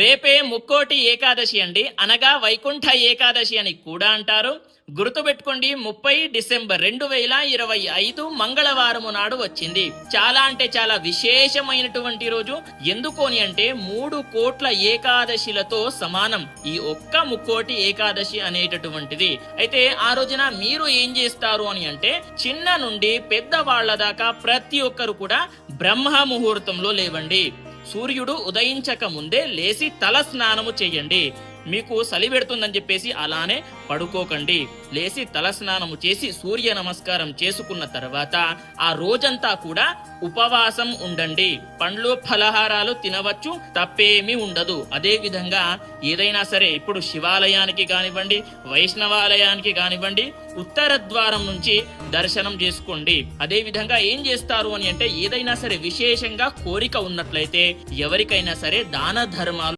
రేపే ముక్కోటి ఏకాదశి అండి, అనగా వైకుంఠ ఏకాదశి అని కూడా అంటారు. గుర్తుపెట్టుకోండి, 30 డిసెంబర్ 2025 మంగళవారము నాడు వచ్చింది. చాలా అంటే చాలా విశేషమైనటువంటి రోజు. ఎందుకోని అంటే 3 కోట్ల ఏకాదశిలతో సమానం ఈ ఒక్క ముక్కోటి ఏకాదశి అనేటటువంటిది. అయితే ఆ రోజున మీరు ఏం చేస్తారు అని అంటే, చిన్న నుండి పెద్దవాళ్ల దాకా ప్రతి ఒక్కరు కూడా బ్రహ్మ ముహూర్తంలో లేవండి. సూర్యుడు ఉదయించక ముందే లేచి తల స్నానము చేయండి. మీకు చలి పెడుతుందని చెప్పేసి అలానే పడుకోకండి. లేచి తల స్నానము చేసి సూర్య నమస్కారం చేసుకున్న తర్వాత ఆ రోజంతా కూడా ఉపవాసం ఉండండి. పండ్లు ఫలహారాలు తినవచ్చు, తప్పేమీ ఉండదు. అదే విధంగా ఏదైనా సరే ఇప్పుడు శివాలయానికి కానివ్వండి, వైష్ణవాలయానికి కానివ్వండి, ఉత్తర ద్వారం నుంచి దర్శనం చేసుకోండి. అదే విధంగా ఏం చేస్తారు అని అంటే, ఏదైనా సరే విశేషంగా కోరిక ఉన్నట్లయితే ఎవరికైనా సరే దాన ధర్మాలు